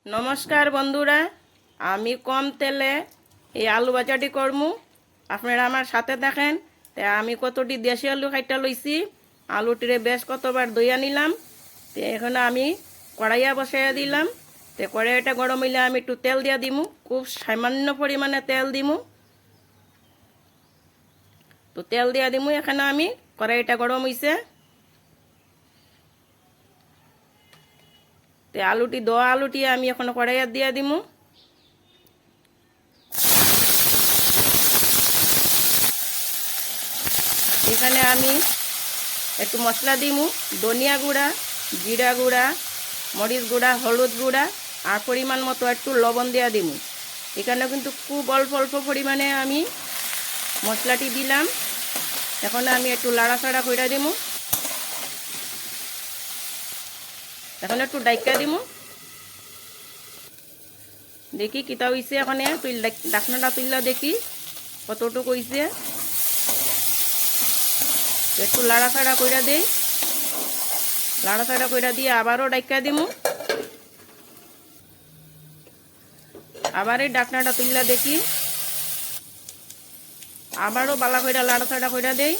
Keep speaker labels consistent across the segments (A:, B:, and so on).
A: नमस्कार बंधुरा आमी कम तेले ये आलू भाजाटी करमु आपनारा आमार साथे थाकेन। तो आमी कतटी देशी आलू काइटा लइছি आलूटिरे बेश कतबार धुइया निलाम। तो एखाने आमी कड़ाइया बसाइया दिलाम। तो कड़ाइयाटा गरम हইলে आमी एकटु तेल दिया दिमु, खूब सामान्य परिमाणे तेल दिमु। तो तेल दिया दिमु एखाने आमी कड़ाइयाटा गरम हইছে। तो आलूटी दो आलूटी आमी एखोनो कड़ाइया दिया दिमु। एखाने आमी एकटु मशला दिमु, धनिया गुड़ा, जिरा गुड़ा, मरिच गुड़ा, हलुद गुड़ा और परिमाण मतो एकटु लवण दिया दिमु। एखाने किन्तु खूब अल्प अल्प परिमाणे आमी मशलाटी दिलाम। एखोन आमी एकटु लाड़ाचाड़ा कइरा दिमु। এখন একটু ডাইকা দিমু, দেখি কিতা হইছে। এখন তুই ডাকনাটা তুইলা দেখি কতটুকু হইছে। একটু লাড়াচাড়া কইরা দেই, লাড়াচাড়া কইরা দিয়ে আবারও ডাইকা দিমু। আবার এই ডাকনাটা তুইলা দেখি, আবারও বালা কইরা লাড়াচাড়া কইরা দেই।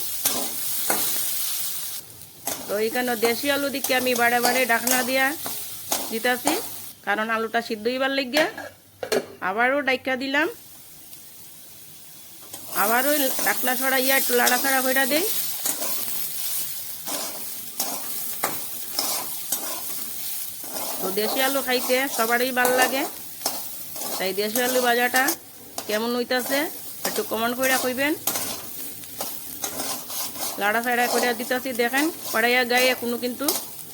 A: तो एखाने देशी आलू दिके आमी बारे बारे डाकना दिया दिताছি कारण आलूटा सिद्ध हইবার লাগে। আবারও ডাইকা দিলাম, আবারও ডাকনা ছড়াইয়া একটু লাড়াচাড়া কইরা দেই। তো দেশি আলু খাইতে সবারই ভালো লাগে, তাই দেশি আলু ভাজাটা কেমন হইতাছে একটু কমেন্ট কইরা কইবেন। लाड़ाचाड़ा करे दिताছি देखें कड़ाइया गाये कोनो किन्तु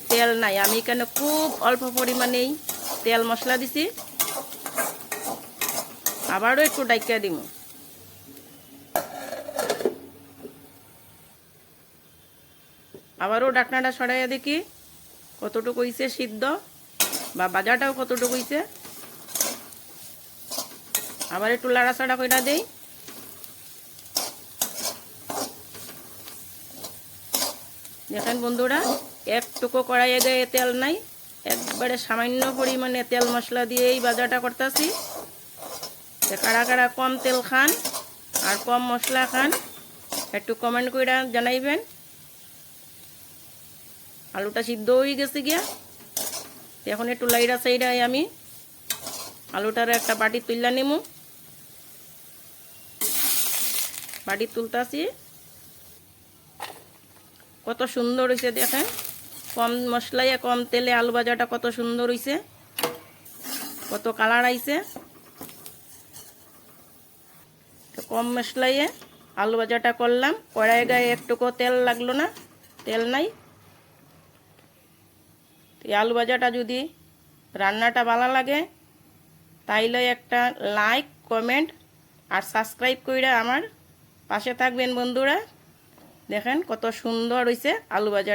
A: तेल नाई। आमी एखाने खूब अल्प परिमाणेई तेल मशला दिছি। आबारो एकटु डाइका दिमु। आबारो डाकनाटा सराइया देखी कतटुकु हইছে सिद्ध बा भाजाटाও कतटुकु हইছে। आबार एकटु लाड़ाचाड़ा कइरा देই। देखें बंधुरा एकटुकु कड़ाइये गाये तेल नाई, एकबारे सामान्य परिमाणे तेल मशला दिए भाजाटा करतेছি। कारा कारा कम तेल खान और कम मशला खान एकटु कमेंट कइरा जानाइबेन। आलूटा सिद्ध हয়ে গেছে গিয়া। এখন একটু লাইড়া সাইড়াই আমি আলুটার একটা বাটি তুইলা নিমু। বাটি তুলতাছি। কত সুন্দর হইছে দেখেন, কম মশলায় কম তেলে আলু ভাজাটা কত সুন্দর হইছে, কত কালার আইছে। তো কম মশলায় আলু ভাজাটা করলাম, কড়াইয়ে গায়ে একটুকু তেল লাগলো না, তেল নাই। এই আলু ভাজাটা যদি রান্নাটা ভালো লাগে তাইলে একটা লাইক কমেন্ট আর সাবস্ক্রাইব কইরা আমার পাশে থাকবেন বন্ধুরা। देखें कत सुंदर হইছে आलू भाजा।